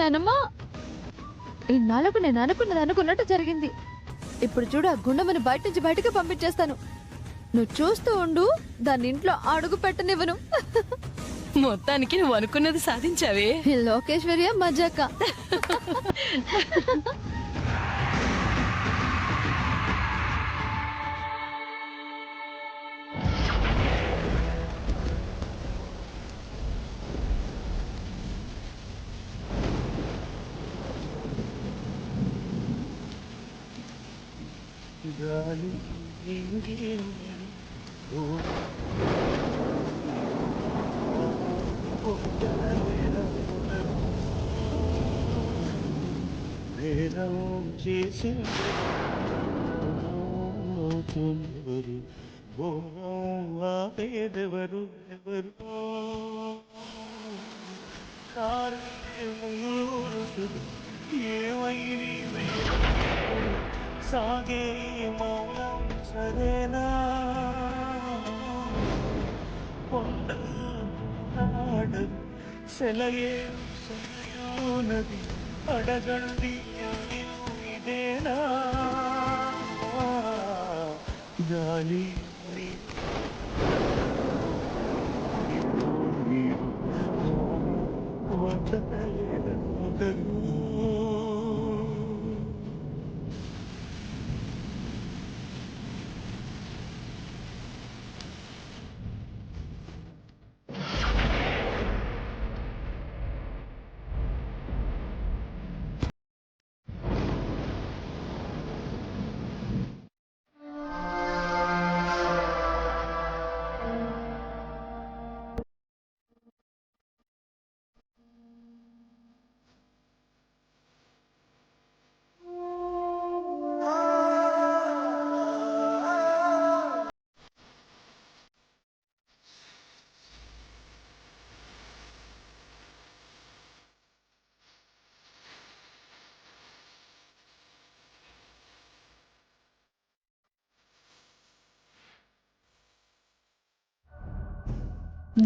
నానమ్మ, ఇన్నాళ్ళకు నేను అనుకున్నది అనుకున్నట్టు జరిగింది. ఇప్పుడు చూడు, ఆ గుండమ్మని బయట నుంచి బయటకు పంపించేస్తాను. నువ్వు చూస్తూ ఉండు, దాన్ని ఇంట్లో అడుగు పెట్టనివ్వను. మొత్తానికి నువ్వు అనుకున్నది సాధించావే. లోకేశ్వర్య మజాక. పేదెవరు ఎవరు ఏమైనా సాగే మౌనం సరేనా పొందాడు సెలయే సెలయోనది అడగండి ఇదేనా గాలి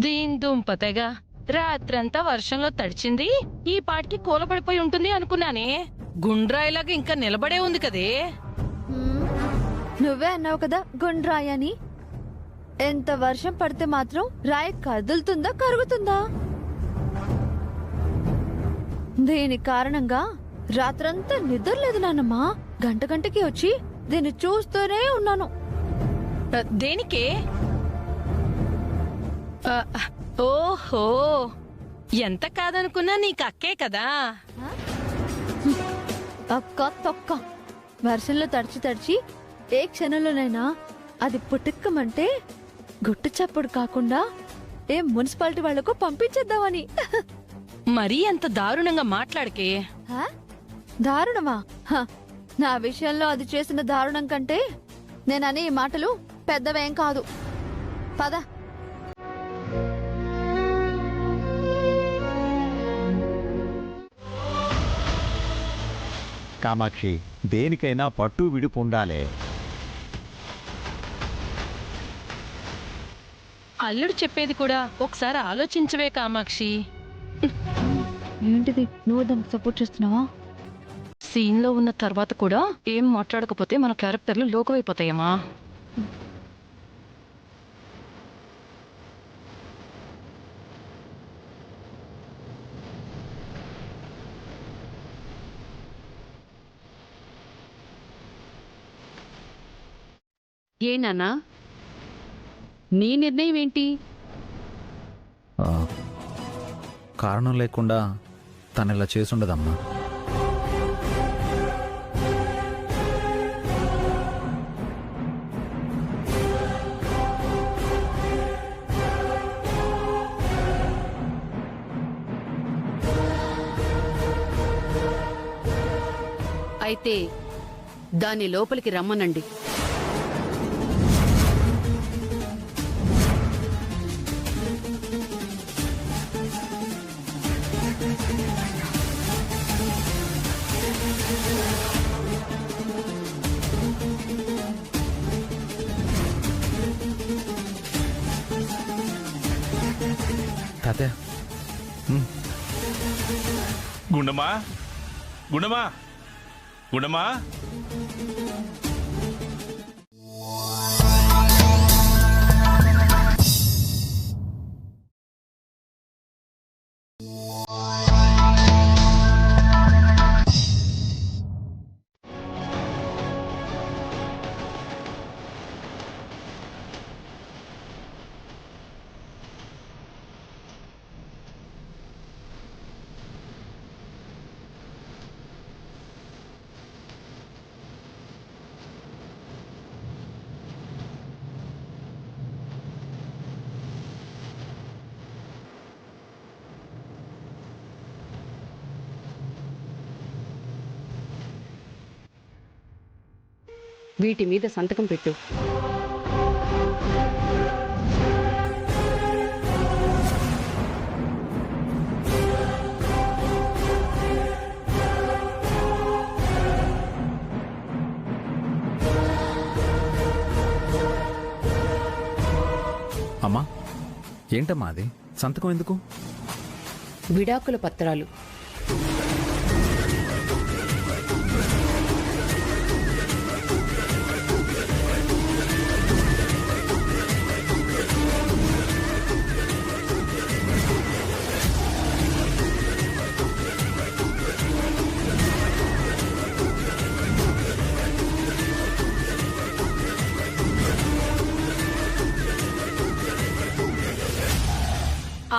దీని దుంపతెగా రాత్రంతా వర్షంలో తడిచింది, ఈ పాటికి కూలబడిపోయి ఉంటుంది అనుకున్నానే. గుండ్రాయిలాగా ఇంకా నిలబడే ఉంది కదే. నువ్వే అన్నావు కదా గుండ్రాయి అని. ఎంత వర్షం పడితే మాత్రం రాయి కదులుతుందా కరుగుతుందా? దీని కారణంగా రాత్రంతా నిద్రలేదు నాన్నమ్మా. గంట గంటకి వచ్చి దీన్ని చూస్తూనే ఉన్నాను. దేనికే? ఓహో, ఎంత కాదనుకున్నా నీకు అక్కే కదా. అక్క తొక్క. వర్షంలో తడిచి తడిచి ఏ క్షణంలోనైనా అది పుట్టుక్కమంటే గుట్టు చప్పుడు కాకుండా ఏ మున్సిపాలిటీ వాళ్లకు పంపించేద్దామని. మరీ అంత దారుణంగా మాట్లాడకే. దారుణమా? నా విషయంలో అది చేసిన దారుణం కంటే నేననే ఈ మాటలు పెద్దవేం కాదు. పద. కామాక్షి, దేనికైనా పట్టు విడుపు ఉండాలి. అల్లుడు చెప్పేది కూడా ఒకసారి ఆలోచించవే కామాక్షి. ఏంటిది, నువ్వు దానికి సపోర్ట్ చేస్తున్నావా? సీన్ లో ఉన్న తర్వాత కూడా ఏం మాట్లాడకపోతే మన క్యారెక్టర్లు లోకమైపోతాయమ్మా. ఏ నాన్నా, నీ నిర్ణయం ఏంటి? కారణం లేకుండా తను ఇలా చేసుండదమ్మా. అయితే దాన్ని లోపలికి రమ్మనండి. తాతయ్య, గుండమా గుండమా గుండమా వీటి మీద సంతకం పెట్టు. అమ్మా, ఏంటమ్మా అది? సంతకం ఎందుకు? విడాకుల పత్రాలు.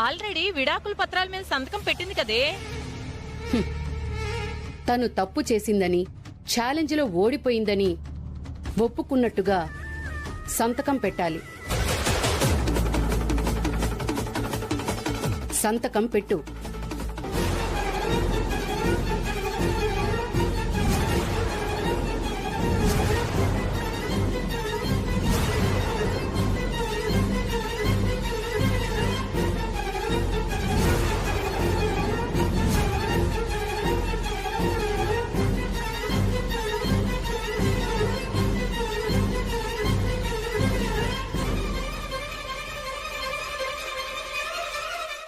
ఆల్రెడీ విడాకుల పత్రాల మీద సంతకం పెట్టింది కదే. తను తప్పు చేసిందని, ఛాలెంజ్లో ఓడిపోయిందని ఒప్పుకున్నట్టుగా సంతకం పెట్టాలి. సంతకం పెట్టు.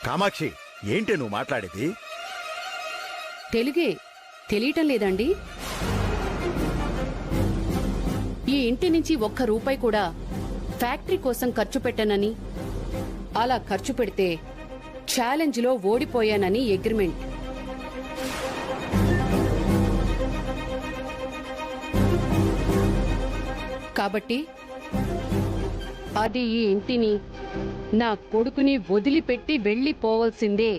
కామాక్షి, ఏంటి నువ్వు మాట్లాడేది? తెలుగే తెలియటం లేదండి? ఈ ఇంటి నుంచి ఒక్క రూపాయి కూడా ఫ్యాక్టరీ కోసం ఖర్చు పెట్టనని, అలా ఖర్చు పెడితే ఛాలెంజ్లో ఓడిపోయానని అగ్రిమెంట్. కాబట్టి అది ఈ ఇంటిని, నా కొడుకుని వదిలిపెట్టి వెళ్ళిపోవలసిందే.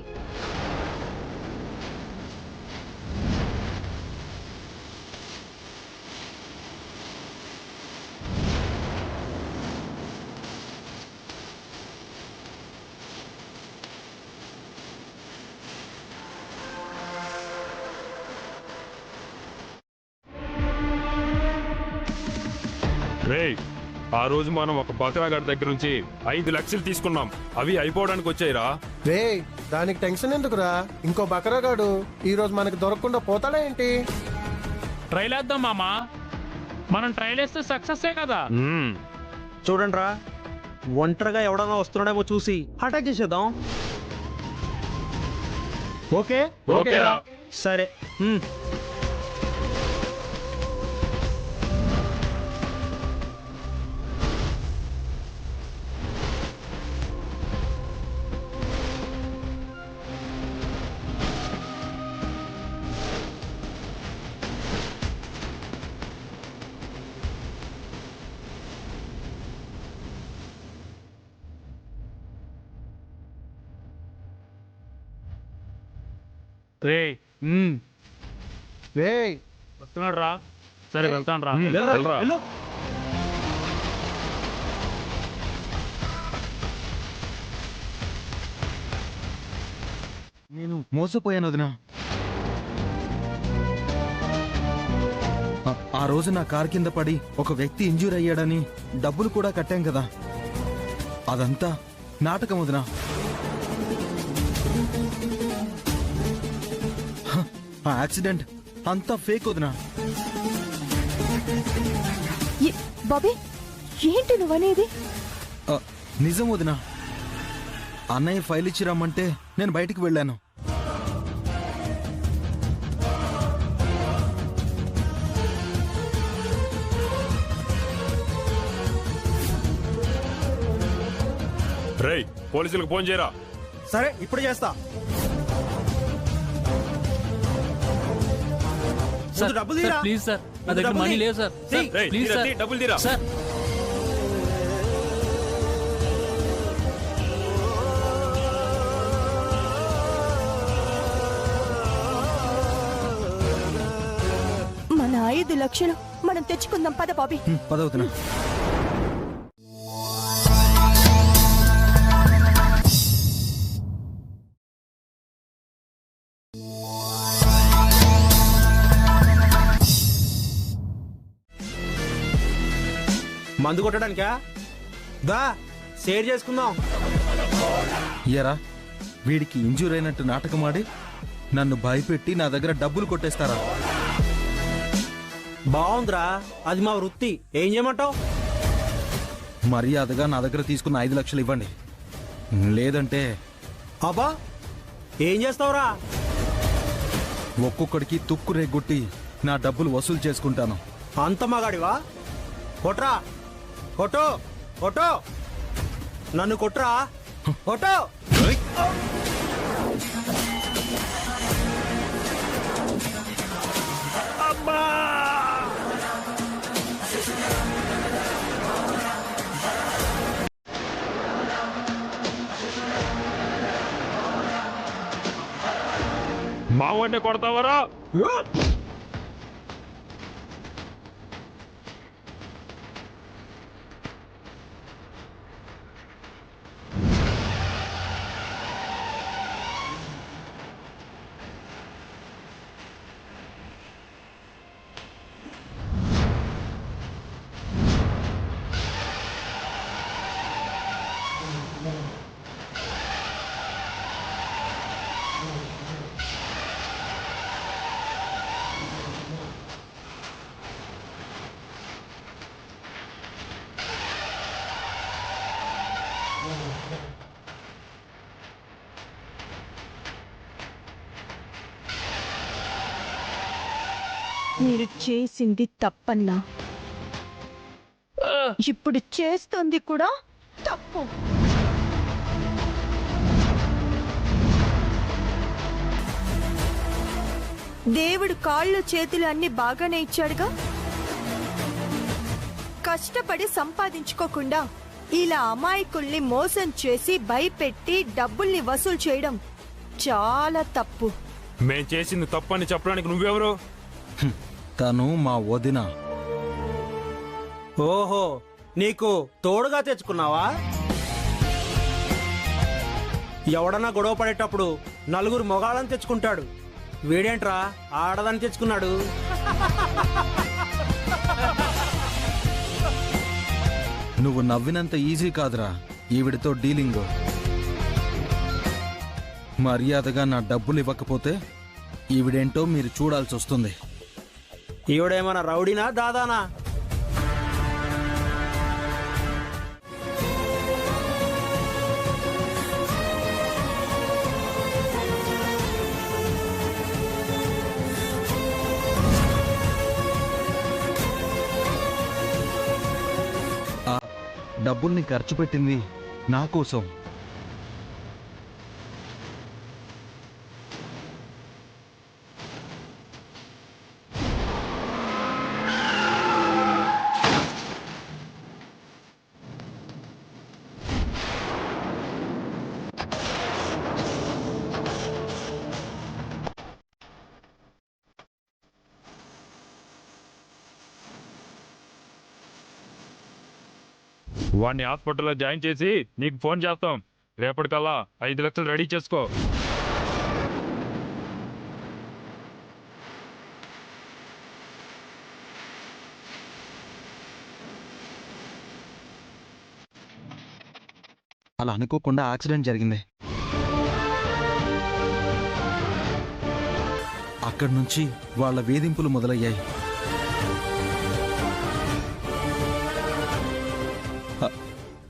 రేయ్, ఆ రోజు మనం ఒక బకరాగాడి దగ్గర నుంచి 5 లక్షలు తీసుకున్నాం. అవి అయిపోవడానికి వచ్చాయిరా. రే, దానికి టెన్షన్ ఎందుకురా? ఇంకో బకరాగాడు ఈ రోజు మనకి దొరకకుండా పోతాడా ఏంటి? ట్రైల్ వేద్దాం మామా. మనం ట్రైల్ వేస్తే సక్సెస్ కదా. చూడండి రా, ఒంటరిగా ఎవడన్నా వస్తున్నాడేమో చూసి అటాక్ చేసేద్దాం. ఓకే ఓకేరా. సరే. రే రే, వస్తున్నాడు రా. సరే వెళ్తాను రా. నేను మోసపోయాను వదినా. ఆ రోజు నా కార్ కింద పడి ఒక వ్యక్తి ఇంజ్యూర్ అయ్యాడని డబ్బులు కూడా కట్టాం కదా, అదంతా నాటకం వదినా. ఆ యాక్సిడెంట్ అంతా ఫేక్ వదినా. బాబీ, ఏంటి నువ్వనేది? నిజం వదినా. అన్నయ్య ఫైల్ ఇచ్చి రమ్మంటే నేను బయటికి వెళ్ళాను. రేయ్ పోలీసులకు ఫోన్ చేయరా. సరే ఇప్పుడు చేస్తా. ముందు డబ్బులు తీరా. ప్లీజ్ సార్, నా దగ్గర డబ్బులు మనీ తీ. లేవు సార్. రేయ్, ప్లీజ్ తీరా, సార్, తీ, డబ్బులు తీరా. సార్. మన 5 లక్షలు మనం తెచ్చుకుందాం పద బాబీ. పదవుతున్నా. మందు కొట్టడానికా? దా షేర్ చేసుకుందాం. ఇయరా వీడికి ఇంజూర్ అయినట్టు నాటకమాడి నన్ను భయపెట్టి నా దగ్గర డబ్బులు కొట్టేస్తారా? బాగుందిరా, అది మా వృత్తి. ఏం చేయమంటావు? మర్యాదగా నా దగ్గర తీసుకున్న 5 లక్షలు ఇవ్వండి, లేదంటే అబ్బా ఏం చేస్తావురా? ఒక్కొక్కడికి తుక్కు రేగొట్టి నా డబ్బులు వసూలు చేసుకుంటాను. అంత మగాడివా? కొట్రా, కొట్టు కొట్టు, నన్ను కొట్రా, కొట్టు. అబ్బా మావాడిని కొడతావరా? మీరు చేసింది తప్పన్నా, ఇప్పుడు చేస్తుంది కూడా తప్పు. దేవుడు కాళ్ళు చేతులు అన్ని బాగానే ఇచ్చాడుగా. కష్టపడి సంపాదించుకోకుండా ఇలా అమాయకుల్ని మోసం చేసి భయపెట్టి డబ్బుల్ని వసూలు చేయడం చాలా తప్పు. మేం చేసింది తప్పని చెప్పడానికి నువ్వెవరు? తను మా వదిన. ఓహో, నీకు తోడుగా తెచ్చుకున్నావా? ఎవడన్నా గొడవ పడేటప్పుడు నలుగురు మొగాళ్ళని తెచ్చుకుంటాడు. వీడేంట్రా ఆడదని తెచ్చుకున్నాడు. నువ్వు నవ్వినంత ఈజీ కాదురా ఈవిడితో డీలింగ్. మర్యాదగా నా డబ్బులు ఇవ్వకపోతే ఈవిడేంటో మీరు చూడాల్సి వస్తుంది. ఈవిడేమన్నా రౌడీనా దాదానా? ఆ డబ్బుల్ని ఖర్చు పెట్టింది నా కోసం. వాడిని హాస్పిటల్లో జాయిన్ చేసి నీకు ఫోన్ చేస్తాం. రేపటికల్లా 5 లక్షలు రెడీ చేసుకో. అలా అనుకోకుండా యాక్సిడెంట్ జరిగింది. అక్కడి నుంచి వాళ్ళ వేధింపులు మొదలయ్యాయి.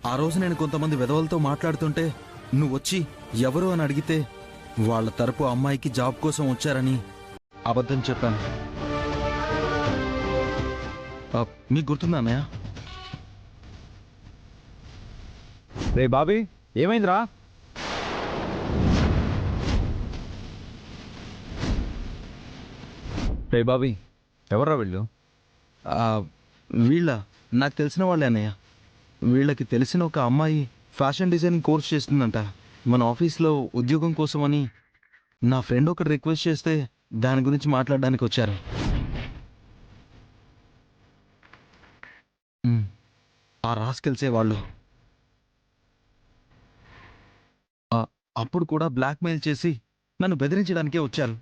ఆ రోజు నేను కొంతమంది వెధవలతో మాట్లాడుతుంటే నువ్వు వచ్చి ఎవరు అని అడిగితే వాళ్ళ తరపు అమ్మాయికి జాబ్ కోసం వచ్చారని అబద్ధం చెప్పాను. మీకు గుర్తుందా అన్నయ్య? రే బాబీ, ఏమైందిరా? రే బాబీ, ఎవర్రా వీళ్ళు? వీళ్ళ నాకు తెలిసిన వాళ్ళే అన్నయ్య. వీళ్ళకి తెలిసిన ఒక అమ్మాయి ఫ్యాషన్ డిజైనింగ్ కోర్స్ చేస్తుందంట. మన ఆఫీస్లో ఉద్యోగం కోసమని నా ఫ్రెండ్ ఒకటి రిక్వెస్ట్ చేస్తే దాని గురించి మాట్లాడడానికి వచ్చారు. ఆ రాస్కెల్సే వాళ్ళు. అప్పుడు కూడా బ్లాక్మెయిల్ చేసి నన్ను బెదిరించడానికే వచ్చారు.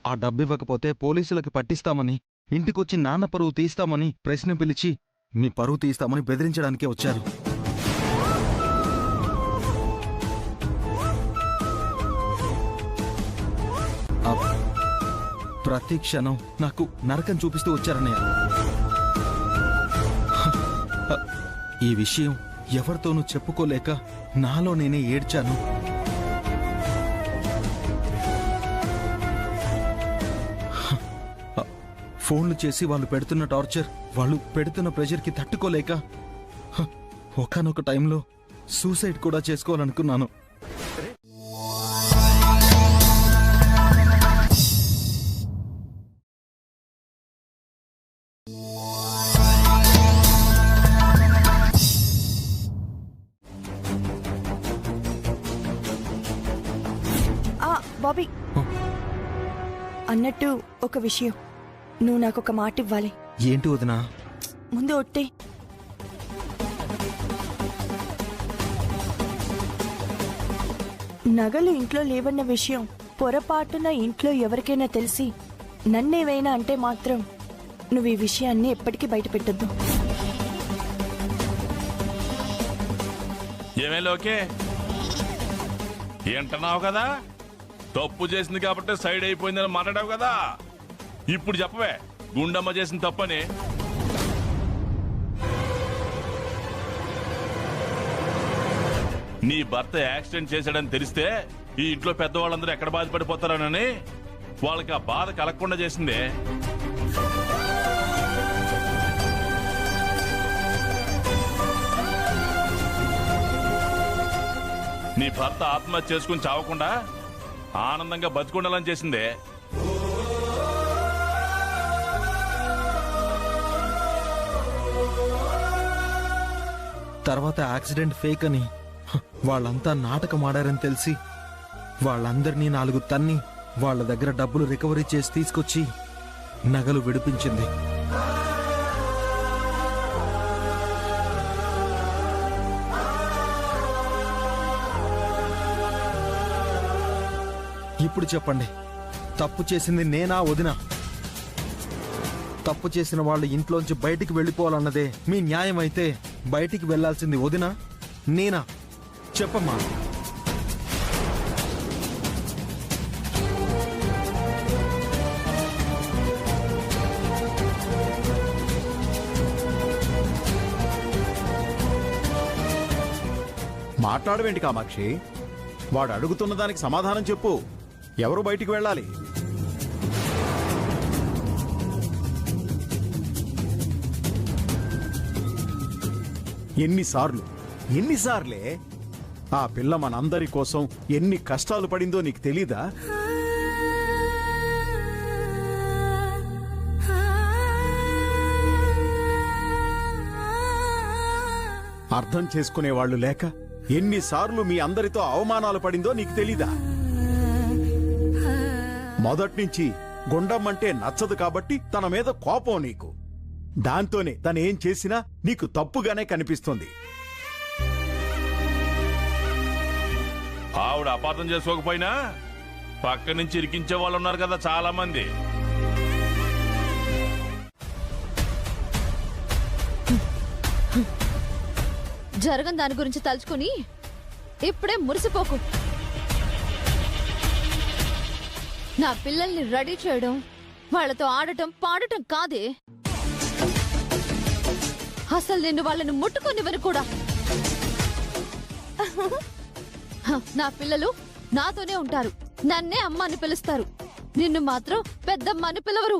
ఆ డబ్బు ఇవ్వకపోతే పోలీసులకు పట్టిస్తామని, ఇంటికొచ్చి నాన్న పరువు తీస్తామని, ప్రశ్న పిలిచి మీ పరువు తీస్తామని బెదిరించడానికే వచ్చారు. ప్రతి క్షణం నాకు నరకం చూపిస్తూ వచ్చారన్నయ్య. ఈ విషయం ఎవరితోనూ చెప్పుకోలేక నాలో నేనే ఏడ్చాను. ఫోన్లు చేసి వాళ్ళు పెడుతున్న టార్చర్, వాళ్ళు పెడుతున్న ప్రెషర్కి తట్టుకోలేక ఒకానొక టైంలో సూసైడ్ కూడా చేసుకోవాలనుకున్నాను. బాబీ, అన్నట్టు ఒక విషయం, నువ్వు నాకు ఒక మాట ఇవ్వాలి. ఏంటి వదినా? ముందు ఒట్టే. నగలు ఇంట్లో లేవన్న విషయం పొరపాటున ఇంట్లో ఎవరికైనా తెలిసి నన్నేవైనా అంటే మాత్రం నువ్వు ఈ విషయాన్ని ఎప్పటికీ బయట పెట్టద్దు. ఏమేలోకే ఏంటన్నావు కదా, తప్పు చేసింది కాబట్టి సైడ్ అయిపోయిందని మాట్లాడావు కదా. ఇప్పుడు చెప్పవే, గుండమ్మ చేసిన తప్పని. నీ భర్త యాక్సిడెంట్ చేశాడని తెలిస్తే ఈ ఇంట్లో పెద్దవాళ్ళందరూ ఎక్కడ బాధపడిపోతారనని వాళ్ళకి ఆ బాధ కలగకుండా చేసిందే. నీ భర్త ఆత్మహత్య చేసుకుని చావకుండా ఆనందంగా బతుకుండాలని చేసిందే. తర్వాత యాక్సిడెంట్ ఫేక్ అని వాళ్ళంతా నాటకం ఆడారని తెలిసి వాళ్ళందరినీ 4 తన్ని వాళ్ళ దగ్గర డబ్బులు రికవరీ చేసి తీసుకొచ్చి నగలు విడిపించింది. ఇప్పుడు చెప్పండి, తప్పు చేసింది నేనా వదినా? తప్పు చేసిన వాళ్ళు ఇంట్లోంచి బయటికి వెళ్ళిపోవాలన్నదే మీ న్యాయం అయితే బయటికి వెళ్లాల్సింది వదినా నేనా? చెప్పమ్మా. మాట్లాడవేంటి కామాక్షి? వాడు అడుగుతున్న దానికి సమాధానం చెప్పు. ఎవరు బయటికి వెళ్ళాలి? ఎన్నిసార్లే ఆ పిల్ల మనందరి కోసం ఎన్ని కష్టాలు పడిందో నీకు తెలీదా? అర్థం చేసుకునేవాళ్లు లేక ఎన్నిసార్లు మీ అందరితో అవమానాలు పడిందో నీకు తెలీదా? మొదట్నుంచి గుండమ్మంటే నచ్చదు కాబట్టి తన మీద కోపం నీకు. దాంతోనే తనేం చేసినా నీకు తప్పుగానే కనిపిస్తుంది. ఆవిడ అపార్థం చేసుకోకపోయినా పక్క నుంచి ఇరికించే వాళ్ళు ఉన్నారు కదా చాలా మంది. జరగని దాని గురించి తలుచుకుని ఇప్పుడే మురిసిపోకు. నా పిల్లల్ని రెడీ చేయడం, వాళ్ళతో ఆడటం పాడటం కాదే. అసలు నేను వాళ్ళని ముట్టుకునివ్వను కూడా. నా పిల్లలు నాతోనే ఉంటారు. నన్నే అమ్మ అని పిలుస్తారు, నిన్ను మాత్రం పెద్దమ్మ అని పిలవరు.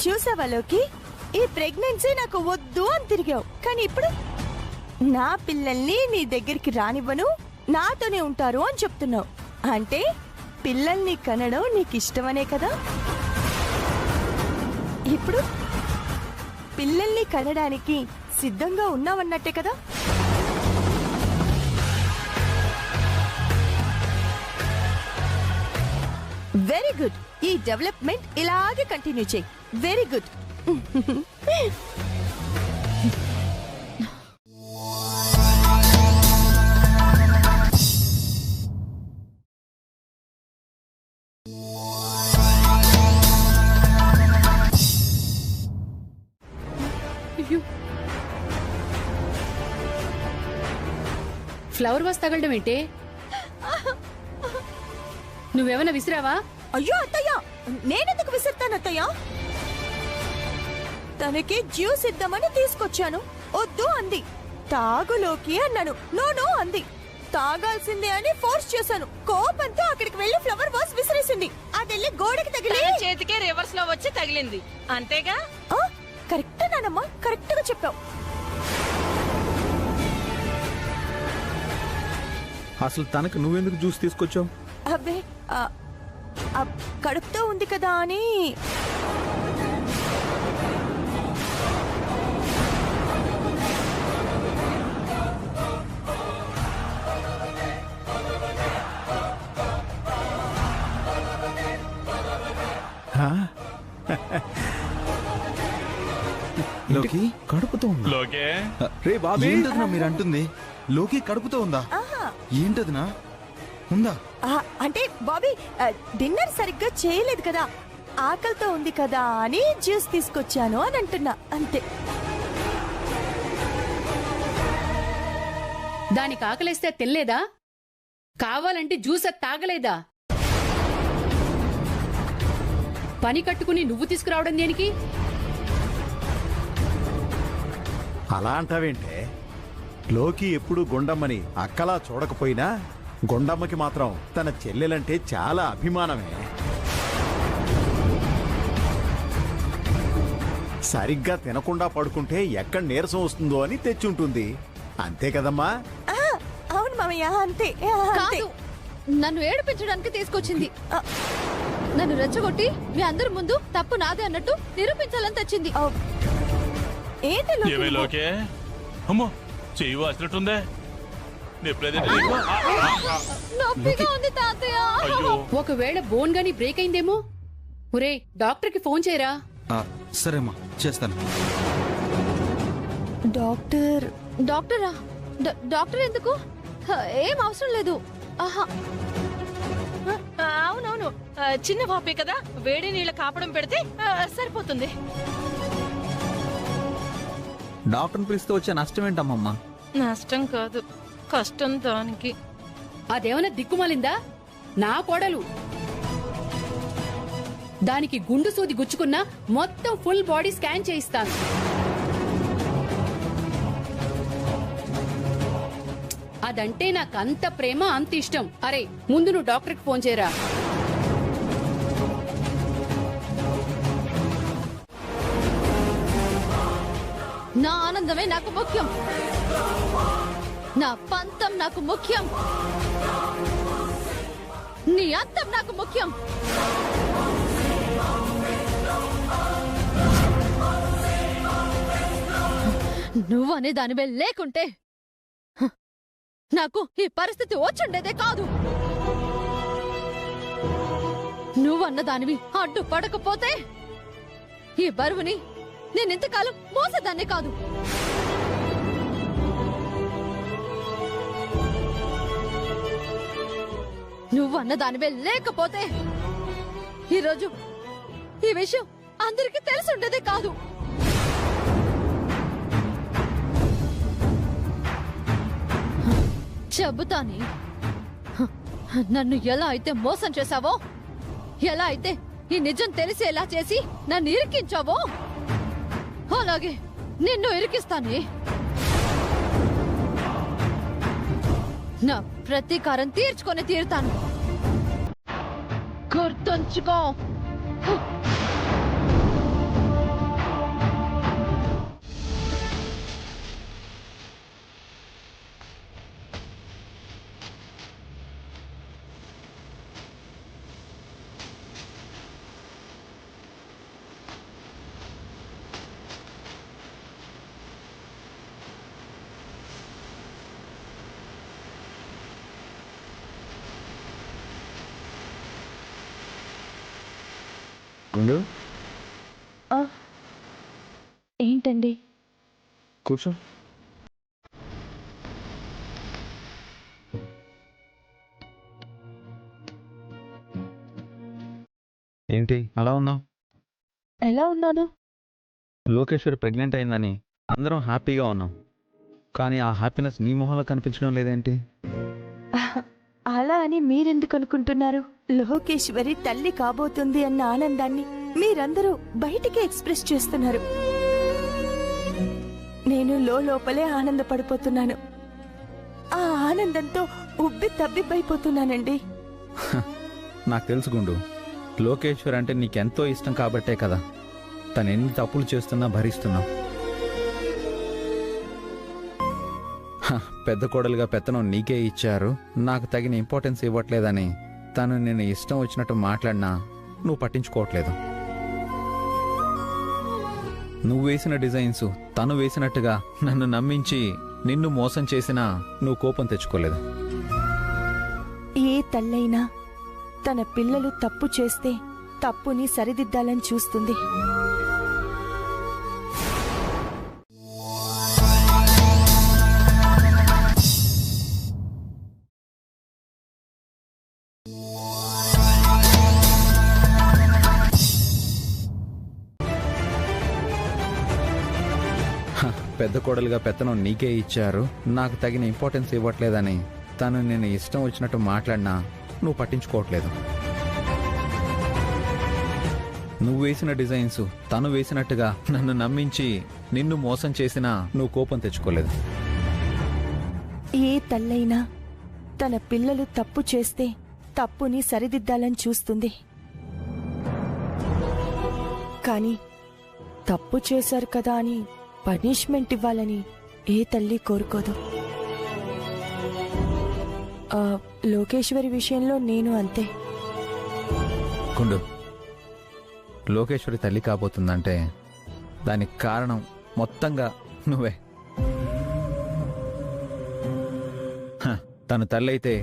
చూసావా లోకి, ఈ ప్రెగ్నెన్సీ నాకు వద్దు అని తిరిగావు, కానీ ఇప్పుడు నా పిల్లల్ని నీ దగ్గరికి రానివ్వను, నాతోనే ఉంటారు అని చెప్తున్నావు. అంటే పిల్లల్ని కనడం నీకు ఇష్టమనే కదా? ఇప్పుడు పిల్లల్ని కనడానికి సిద్ధంగా ఉన్నావన్నట్టే కదా? Very good. ఈ డెవలప్మెంట్ ఇలాగే కంటిన్యూ చేయి. Very good. ఫ్లవర్ వాస్ తగలడం ఏంటే? నువ్వేమైనా విసిరావా? అయ్యో అత్తయ్య, నేనెందుకు విసిరుతాను అత్తయ్య? తనకి జ్యూస్ ఇద్దామని తీసుకొచ్చాను, వద్దు అంది. తాగులోకి అన్నాను, నో అంది. తాగాల్సిందే అని ఫోర్స్ చేశాను. కోపంతో అక్కడికి వెళ్లి ఫ్లవర్ వాస్ విసిరేసింది. అదెళ్ళి గోడకి తగిలి చేతికే రివర్స్ లో వచ్చి తగిలింది, అంతేగా? కరెక్ట్ నానమ్మా, కరెక్ట్ గా చెప్పావు. అసలు తనకు నువ్వెందుకు జ్యూస్ తీసుకొచ్చావు? అబ్బే, కడుపుతో ఉంది కదా అని. లోకి కడుపుతో ఉందా? లోకే రే బాబీ, ఏంటదినా మీరు అంటుంది? లోకి కడుపుతో ఉందా? ఏంటదినా ఉందా? అంటే బాబీ డిన్నర్ సరిగ్గా చేయలేదు కదా, ఆకలితో ఉంది కదా అని జ్యూస్ తీసుకొచ్చాను అని అంటున్నా, అంతే. దానికి ఆకలేస్తే తెల్లేదా? కావాలంటే జ్యూస్ అది తాగలేదా? పని కట్టుకుని నువ్వు తీసుకురావడం దేనికి? అలా అంటావేంటే? లోకి ఎప్పుడు గుండమ్మని అక్కలా చూడకపోయినా గుండమ్మకి మాత్రం తన చెల్లెలంటే చాలా అభిమానమే. సరిగ్గా తినకుండా పడుకుంటే ఎక్కడ నీరసం వస్తుందో అని తెచ్చుంటుంది, అంతే కదమ్మా? అవును మామయ్య, అంతే. కాదు, నన్ను ఏడిపించడానికి తీసుకొచ్చింది. నన్ను రెచ్చగొట్టి మీ అందరి ముందు తప్పు నాదే అన్నట్టు నిరూపించాలని తెచ్చింది. ఏమే లోకే? అమ్మో, చెయ్యి వాసినట్టుందే. నొప్పిగా ఉంది తాతయ్య. ఒకవేళ బోన్ గాని బ్రేక్ అయిందేమో. ఒరే, డాక్టర్ కి ఫోన్ చేయరా. సరేమ్మా, చేస్తాను. డాక్టరా? డాక్టర్ ఎందుకు? ఏం అవసరం లేదు. అవునవును, చిన్న పాపే కదా, వేడి నీళ్ళ కాపడం పెడితే సరిపోతుంది. డాక్టర్ని పిలిస్తే వచ్చే నష్టం ఏంటమ్మమ్మా? నష్టం కాదు, కష్టం దానికి. అదేమన్నా దిక్కుమాలిందా? నా కోడలు. దానికి గుండు సూది గుచ్చుకున్నా మొత్తం ఫుల్ బాడీ స్కాన్ చేయిస్తాను. అదంటే నాకు అంత ప్రేమ, అంత ఇష్టం. అరే, ముందు నువ్వు డాక్టర్కి ఫోన్ చేయరా. నా ఆనందమే నాకు ముఖ్యం, నా పంతం నాకు ముఖ్యం, నీ అంతం నాకు ముఖ్యం. నువ్వనే దానివే లేకుంటే నాకు ఈ పరిస్థితి వచ్చుండేదే కాదు. నువ్వన్న దానివి అడ్డు పడకపోతే ఈ బరువుని నేనెంతకాలం మోసేదాన్నే కాదు. నువ్వన్న దానివే లేకపోతే ఈరోజు ఈ విషయం అందరికీ తెలిసి ఉండేదే కాదు. చెబుతాని, నన్ను ఎలా అయితే మోసం చేశావో, ఎలా అయితే ఈ నిజం తెలిసేలా చేసి నన్ను ఇరికించావో అలాగే నిన్ను ఇరికిస్తానే. నా ప్రతీకారం తీర్చుకొని తీరుతాను. గుర్తుంచుకో. గుండు ఏంటండి? కూర్చో. ఏంటి అలా ఉన్నావు? ఎలా ఉన్నాను? లోకేశ్వరి ప్రెగ్నెంట్ అయిందని అందరం హ్యాపీగా ఉన్నాం, కానీ ఆ హ్యాపీనెస్ నీ మొహంలో కనిపించడం లేదేంటి? అలా అని మీరెందుకు అనుకుంటున్నారు? లోకేశ్వరి తల్లి కాబోతుంది అన్న ఆనందాన్ని మీరందరూ బయటికి ఎక్స్ప్రెస్ చేస్తున్నారు. నేను లోపలే ఆనందపడిపోతున్నాను. ఆ ఆనందంతో ఉబ్బి తబ్బిబ్బైపోతున్నానండి. నాకు తెలుసు గుండు, లోకేశ్వర్ అంటే నీకెంతో ఇష్టం కాబట్టే కదా తను ఎన్ని తప్పులు చేస్తున్నా భరిస్తున్నావు. పెద్ద కోడలుగా పెత్తనం నీకే ఇచ్చారు, నాకు తగిన ఇంపార్టెన్స్ ఇవ్వట్లేదని తను నేను ఇష్టం వచ్చినట్టు మాట్లాడినా నువ్వు పట్టించుకోవట్లేదు. నువ్వు వేసిన డిజైన్స్ తను వేసినట్టుగా నన్ను నమ్మించి నిన్ను మోసం చేసినా నువ్వు కోపం తెచ్చుకోలేదు. ఏ తల్లైనా తన పిల్లలు తప్పు చేస్తే తప్పుని సరిదిద్దాలని చూస్తుంది. పెద్ద కోడలుగా పెత్తనం నీకే ఇచ్చారు, నాకు తగిన ఇంపార్టెన్స్ ఇవ్వట్లేదని తను నేను ఇష్టం వచ్చినట్టు మాట్లాడినా నువ్వు పట్టించుకోవట్లేదు. నువ్వు వేసిన డిజైన్స్ తను వేసినట్టుగా నన్ను నమ్మించి నిన్ను మోసం చేసినా నువ్వు కోపం తెచ్చుకోలేదు. ఏ తల్లైనా తన పిల్లలు తప్పు చేస్తే తప్పుని సరిదిద్దాలని చూస్తుంది. కానీ తప్పు చేశారు కదా అని పనిష్మెంట్ ఇవ్వాలని ఏ తల్లి కోరుకోదు. లోకేశ్వరి విషయంలో నేను అంతే. గుండు, లోకేశ్వరి తల్లి కాబోతుందంటే దానికి కారణం మొత్తంగా నువ్వే. తన తల్లి అయితే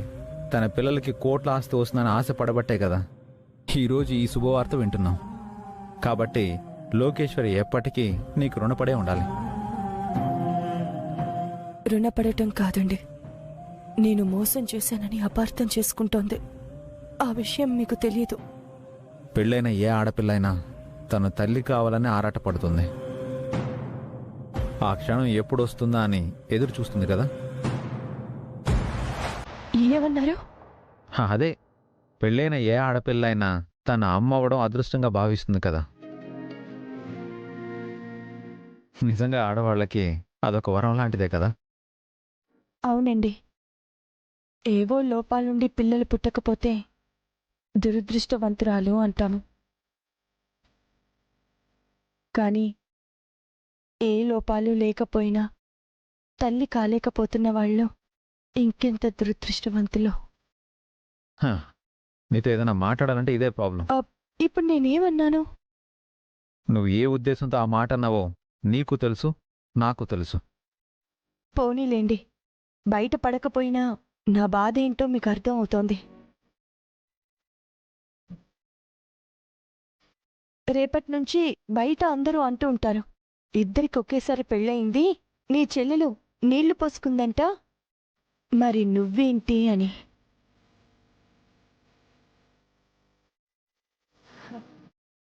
తన పిల్లలకి కోట్ల ఆస్తి వస్తుందని ఆశపడబట్టే కదా ఈరోజు ఈ శుభవార్త వింటున్నాం. కాబట్టి లోకేశ్వరి ఎప్పటికీ నీకు రుణపడే ఉండాలి. రుణపడటం కాదండి, నేను మోసం చేశానని అపార్థం చేసుకుంటోంది. ఆ విషయం మీకు తెలియదు. పెళ్ళైన ఏ ఆడపిల్లైనా తన తల్లి కావాలని ఆరాటపడుతుంది. ఆ క్షణం ఎప్పుడు వస్తుందా అని ఎదురు చూస్తుంది కదా. ఏమన్నారు? అదే, పెళ్ళైన ఏ ఆడపిల్లైనా తన అమ్మ అవ్వడం అదృష్టంగా భావిస్తుంది కదా. నిజంగా ఆడవాళ్ళకి అదొక వరం లాంటిదే కదా. అవునండి, ఏవో లోపాలుండి పిల్లలు పుట్టకపోతే దురదృష్టవంతురాలు అంటాము. కానీ ఏ లోపాలు లేకపోయినా తల్లి కాలేకపోతున్న వాళ్ళు ఇంకెంత దురదృష్టవంతులో. నీతో ఏదైనా మాట్లాడాలంటే ఇదే ప్రాబ్లం. ఇప్పుడు నేనేమన్నాను? నువ్వు ఏ ఉద్దేశంతో ఆ మాట అన్నావో నీకు తెలుసు, నాకు తెలుసు. పోనీలేండి, బయట పడకపోయినా నా బాధ ఏంటో మీకు అర్థం అవుతోంది. రేపటి నుంచి బయట అందరూ అంటూ ఉంటారు, ఇద్దరికి ఒకేసారి పెళ్ళయింది, నీ చెల్లెలు నీళ్లు పోసుకుందంట, మరి నువ్వేంటి అని.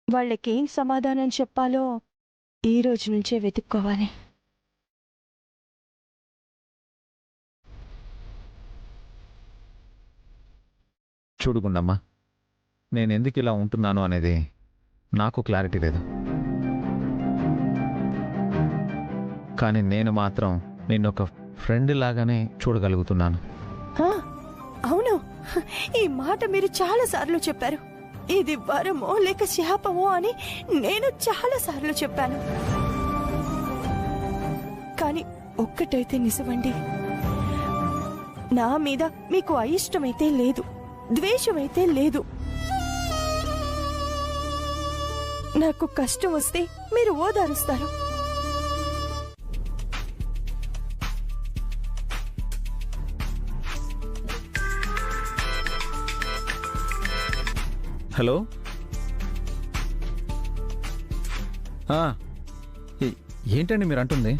వాళ్ళకేం సమాధానం చెప్పాలో ఈ రోజు నుంచే వెతుక్కోవాలి. చూడుగుండమ్మా, నేనెందుకు ఇలా ఉంటున్నాను అనేది నాకు క్లారిటీ లేదు. కానీ నేను మాత్రం నిన్నొక ఫ్రెండ్ లాగానే చూడగలుగుతున్నాను. అవును, ఈ మాట మీరు చాలా సార్లు చెప్పారు. ఇది వరమో లేక శాపమో అని నేను చాలా సార్లు చెప్పాను. కానీ ఒక్కటైతే నిజమండి, నా మీద మీకు అయిష్టమైతే లేదు, ద్వేషమైతే లేదు. నాకు కష్టం వస్తే మీరు ఓదారుస్తారు. హలో, ఏంటండి మీరు అంటుంది?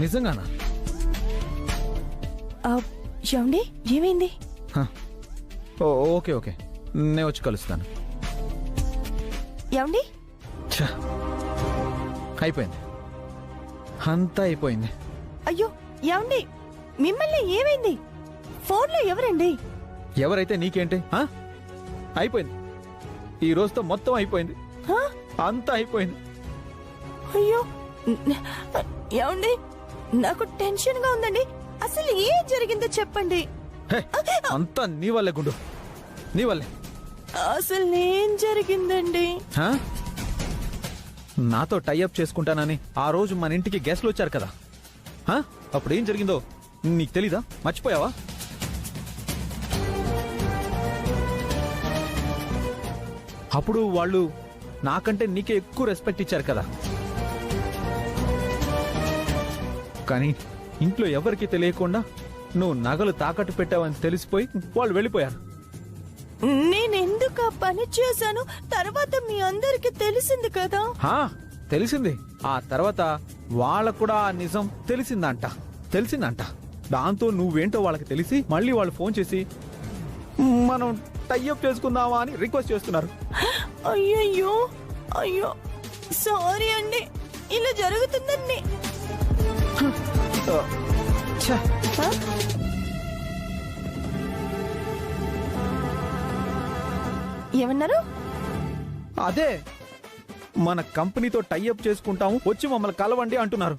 నిజంగానా? ఏమండి, ఏమైంది? ఓకే ఓకే, నేను వచ్చి కలుస్తాను. ఏమండి? అయిపోయింది, అంతా అయిపోయింది. అయ్యో ఏమండి, మిమ్మల్ని ఏమైంది? ఫోన్లో ఎవరండి? ఎవరైతే నీకేంటి? అయిపోయింది, ఈ రోజుతో మొత్తం అయిపోయింది, అంతా అయిపోయింది. అయ్యో ఏమండి, నాకు టెన్షన్ గా ఉందండి. అసలు ఏం జరిగిందో చెప్పండి. అంతా నీ వల్లే గుండు, నీ వల్లే. అసలు ఏం జరిగిందండి? నాతో టైఅప్ చేసుకుంటానని ఆ రోజు మన ఇంటికి గెస్ట్లు వచ్చారు కదా, అప్పుడు ఏం జరిగిందో నీకు తెలీదా? మర్చిపోయావా? అప్పుడు వాళ్ళు నాకంటే నీకే ఎక్కువ రెస్పెక్ట్ ఇచ్చారు కదా. కానీ ఇంట్లో ఎవరికి తెలియకుండా నువ్వు నగలు తాకట్టు పెట్టావని తెలిసిపోయి వాళ్ళు వెళ్ళిపోయారు. నేనెందుకు ఆ పని చేశాను తర్వాత మీ అందరికి తెలిసింది కదా. తెలిసింది. ఆ తర్వాత వాళ్ళకు కూడా ఆ నిజం తెలిసిందంట. దాంతో నువ్వేంటో వాళ్ళకి తెలిసి మళ్ళీ వాళ్ళు ఫోన్ చేసి మనం టైఅప్ చేసుకుందామా అని రిక్వెస్ట్ చేస్తున్నారు. అయ్యో అయ్యో, సారీ అండి, ఇలా జరుగుతుందండి. ఏమన్నారు? అదే, మన కంపెనీతో టైఅప్ చేసుకుంటాము, వచ్చి మమ్మల్ని కలవండి అంటున్నారు.